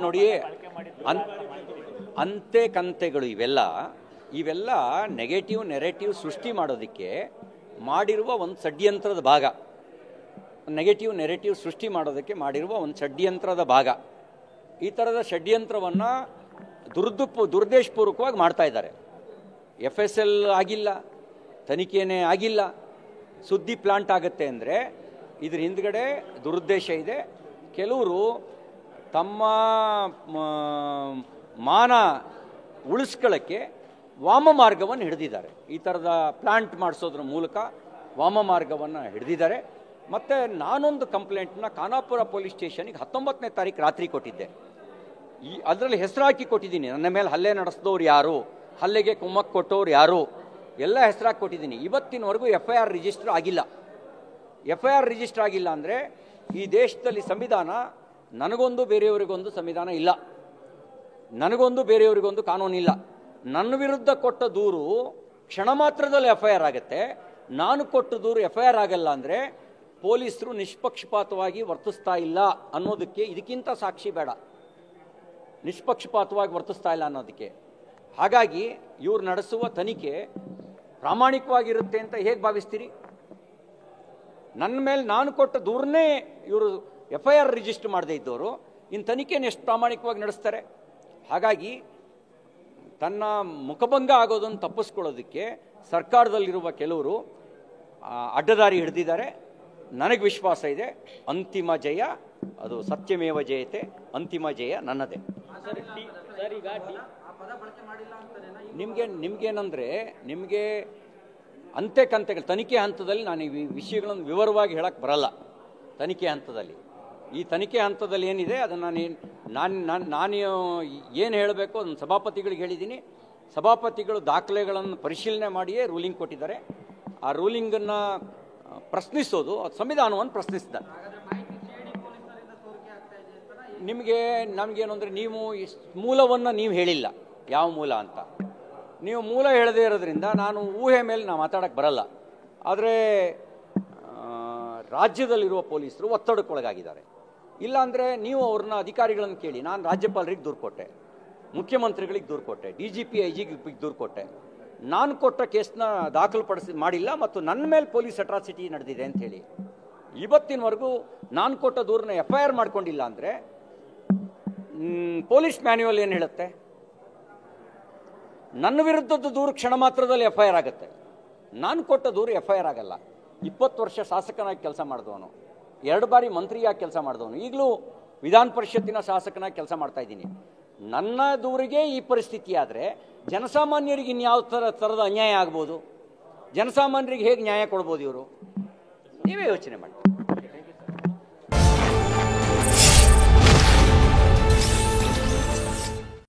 ನೋಡಿ, ಅಂತೆ ಕಂತೆಗಳು ಇವೆಲ್ಲ ನೆಗೆಟಿವ್ ನೆರೇಟಿವ್ ಸೃಷ್ಟಿ ಮಾಡೋದಕ್ಕೆ ಮಾಡಿರುವ ಒಂದು ಷಡ್ಯಂತ್ರದ ಭಾಗ. ನೆಗೆಟಿವ್ ನೆರೇಟಿವ್ ಸೃಷ್ಟಿ ಮಾಡೋದಕ್ಕೆ ಮಾಡಿರುವ ಒಂದು ಷಡ್ಯಂತ್ರದ ಭಾಗ. ಈ ಥರದ ಷಡ್ಯಂತ್ರವನ್ನು ದುರುದ್ದೇಶಪೂರ್ವಕವಾಗಿ ಮಾಡ್ತಾ ಇದ್ದಾರೆ. FSL ಆಗಿಲ್ಲ, ತನಿಖೆನೇ ಆಗಿಲ್ಲ, ಸುದ್ದಿ ಪ್ಲಾಂಟ್ ಆಗುತ್ತೆ ಅಂದರೆ ಇದ್ರ ಹಿಂದ್ಗಡೆ ದುರುದ್ದೇಶ ಇದೆ. ಕೆಲವರು ತಮ್ಮ ಮಾನ ಉಳಿಸ್ಕೊಳ್ಳೋಕ್ಕೆ ವಾಮ ಮಾರ್ಗವನ್ನು ಹಿಡಿದಿದ್ದಾರೆ. ಈ ಥರದ ಪ್ಲಾಂಟ್ ಮಾಡಿಸೋದ್ರ ಮೂಲಕ ವಾಮ ಮಾರ್ಗವನ್ನು ಹಿಡಿದಿದ್ದಾರೆ. ಮತ್ತು ನಾನೊಂದು ಕಂಪ್ಲೇಂಟ್ನ ಖಾನಾಪುರ ಪೊಲೀಸ್ ಸ್ಟೇಷನಿಗೆ 19ನೇ ತಾರೀಕು ರಾತ್ರಿ ಕೊಟ್ಟಿದ್ದೆ. ಅದರಲ್ಲಿ ಹೆಸರು ಹಾಕಿ ಕೊಟ್ಟಿದ್ದೀನಿ. ನನ್ನ ಮೇಲೆ ಹಲ್ಲೆ ನಡೆಸಿದವ್ರು ಯಾರು, ಹಲ್ಲೆಗೆ ಕುಮ್ಮಕ್ಕು ಕೊಟ್ಟವ್ರು ಯಾರು, ಎಲ್ಲ ಹೆಸರಾಗಿ ಕೊಟ್ಟಿದ್ದೀನಿ. ಇವತ್ತಿನವರೆಗೂ FIR ರಿಜಿಸ್ಟರ್ ಆಗಿಲ್ಲ. FIR ರಿಜಿಸ್ಟರ್ ಆಗಿಲ್ಲ ಅಂದರೆ ಈ ದೇಶದಲ್ಲಿ ಸಂವಿಧಾನ ನನಗೊಂದು ಬೇರೆಯವರಿಗೊಂದು ಸಂವಿಧಾನ ಇಲ್ಲ, ನನಗೊಂದು ಬೇರೆಯವರಿಗೊಂದು ಕಾನೂನಿಲ್ಲ. ನನ್ನ ವಿರುದ್ಧ ಕೊಟ್ಟ ದೂರು ಕ್ಷಣ ಮಾತ್ರದಲ್ಲಿ FIR ಆಗುತ್ತೆ. ನಾನು ಕೊಟ್ಟ ದೂರು FIR ಆಗಲ್ಲ ಅಂದರೆ ಪೊಲೀಸರು ನಿಷ್ಪಕ್ಷಪಾತವಾಗಿ ವರ್ತಿಸ್ತಾ ಇಲ್ಲ ಅನ್ನೋದಕ್ಕೆ ಇದಕ್ಕಿಂತ ಸಾಕ್ಷಿ ಬೇಡ. ನಿಷ್ಪಕ್ಷಪಾತವಾಗಿ ವರ್ತಿಸ್ತಾ ಇಲ್ಲ ಅನ್ನೋದಕ್ಕೆ. ಹಾಗಾಗಿ ಇವ್ರು ನಡೆಸುವ ತನಿಖೆ ಪ್ರಾಮಾಣಿಕವಾಗಿರುತ್ತೆ ಅಂತ ಹೇಗೆ ಭಾವಿಸ್ತೀರಿ? ನನ್ನ ಮೇಲೆ ನಾನು ಕೊಟ್ಟ ದೂರನ್ನೇ ಇವರು FIR ರಿಜಿಸ್ಟರ್ ಮಾಡದೇ ಇದ್ದವರು ಇನ್ನು ತನಿಖೆಯನ್ನು ಎಷ್ಟು ಪ್ರಾಮಾಣಿಕವಾಗಿ ನಡೆಸ್ತಾರೆ? ಹಾಗಾಗಿ ತನ್ನ ಮುಖಭಂಗ ಆಗೋದನ್ನು ತಪ್ಪಿಸ್ಕೊಳ್ಳೋದಕ್ಕೆ ಸರ್ಕಾರದಲ್ಲಿರುವ ಕೆಲವರು ಅಡ್ಡದಾರಿ ಹಿಡಿದಿದ್ದಾರೆ. ನನಗೆ ವಿಶ್ವಾಸ ಇದೆ ಅಂತಿಮ ಜಯ ಅದು ಸತ್ಯಮೇವ ಜಯತೆ, ಅಂತಿಮ ಜಯ ನನ್ನದೇ. ನಿಮ್ಗೇನಂದ್ರೆ ನಿಮಗೆ ಅಂತೆ ಕಂತೆಗಳು ತನಿಖೆ ಹಂತದಲ್ಲಿ ನಾನು ಈ ವಿಷಯಗಳನ್ನು ವಿವರವಾಗಿ ಹೇಳಕ್ಕೆ ಬರಲ್ಲ. ತನಿಖೆ ಹಂತದಲ್ಲಿ ಈ ತನಿಖೆ ಹಂತದಲ್ಲಿ ಏನಿದೆ ಅದನ್ನು ನಾನು ಏನು ಹೇಳಬೇಕು ಅದನ್ನು ಸಭಾಪತಿಗಳಿಗೆ ಹೇಳಿದ್ದೀನಿ. ಸಭಾಪತಿಗಳು ದಾಖಲೆಗಳನ್ನು ಪರಿಶೀಲನೆ ಮಾಡಿಯೇ ರೂಲಿಂಗ್ ಕೊಟ್ಟಿದ್ದಾರೆ. ಆ ರೂಲಿಂಗನ್ನು ಪ್ರಶ್ನಿಸೋದು ಅದು ಸಂವಿಧಾನವನ್ನು ಪ್ರಶ್ನಿಸಿದ್ದಾರೆ. ನಮಗೇನು ಅಂದರೆ ನೀವು ಮೂಲವನ್ನು ನೀವು ಹೇಳಿಲ್ಲ, ಯಾವ ಮೂಲ ಅಂತ. ನೀವು ಮೂಲ ಹೇಳದೇ ಇರೋದ್ರಿಂದ ನಾನು ಊಹೆ ಮೇಲೆ ನಾನು ಮಾತಾಡೋಕ್ಕೆ ಬರಲ್ಲ. ಆದರೆ ರಾಜ್ಯದಲ್ಲಿರುವ ಪೊಲೀಸರು ಒತ್ತಡಕ್ಕೊಳಗಾಗಿದ್ದಾರೆ. ಇಲ್ಲಾಂದರೆ ನೀವು ಅವ್ರನ್ನ ಅಧಿಕಾರಿಗಳನ್ನು ಕೇಳಿ. ನಾನು ರಾಜ್ಯಪಾಲರಿಗೆ ದೂರು ಕೊಟ್ಟೆ, ಮುಖ್ಯಮಂತ್ರಿಗಳಿಗೆ ದೂರು ಕೊಟ್ಟೆ, DGP IG ದೂರು ಕೊಟ್ಟೆ. ನಾನು ಕೊಟ್ಟ ಕೇಸ್ನ ಮಾಡಿಲ್ಲ ಮತ್ತು ನನ್ನ ಮೇಲೆ ಪೊಲೀಸ್ ಅಟ್ರಾಸಿಟಿ ನಡೆದಿದೆ ಅಂಥೇಳಿ. ಇವತ್ತಿನವರೆಗೂ ನಾನು ಕೊಟ್ಟ ದೂರನ್ನ FIR ಮಾಡ್ಕೊಂಡಿಲ್ಲ ಅಂದರೆ ಪೊಲೀಸ್ ಮ್ಯಾನ್ಯುವಲ್ ಏನು ಹೇಳುತ್ತೆ? ನನ್ನ ವಿರುದ್ಧದ ದೂರು ಕ್ಷಣ ಮಾತ್ರದಲ್ಲಿ FIR ಆಗುತ್ತೆ. ನಾನು ಕೊಟ್ಟ ದೂರು FIR ಆಗಲ್ಲ. 20 ವರ್ಷ ಶಾಸಕನಾಗಿ ಕೆಲಸ ಮಾಡಿದವನು, 2 ಬಾರಿ ಮಂತ್ರಿಯಾಗಿ ಕೆಲಸ ಮಾಡಿದವನು, ಈಗಲೂ ವಿಧಾನ ಪರಿಷತ್ತಿನ ಶಾಸಕನಾಗಿ ಕೆಲಸ ಮಾಡ್ತಾ ಇದ್ದೀನಿ. ನನ್ನ ದೂರಿಗೆ ಈ ಪರಿಸ್ಥಿತಿ ಆದರೆ ಜನಸಾಮಾನ್ಯರಿಗೆ ಇನ್ಯಾವ ಥರದ ಅನ್ಯಾಯ ಆಗ್ಬೋದು? ಜನಸಾಮಾನ್ಯರಿಗೆ ಹೇಗೆ ನ್ಯಾಯ ಕೊಡ್ಬೋದು ಇವರು? ನೀವೇ ಯೋಚನೆ ಮಾಡಿ.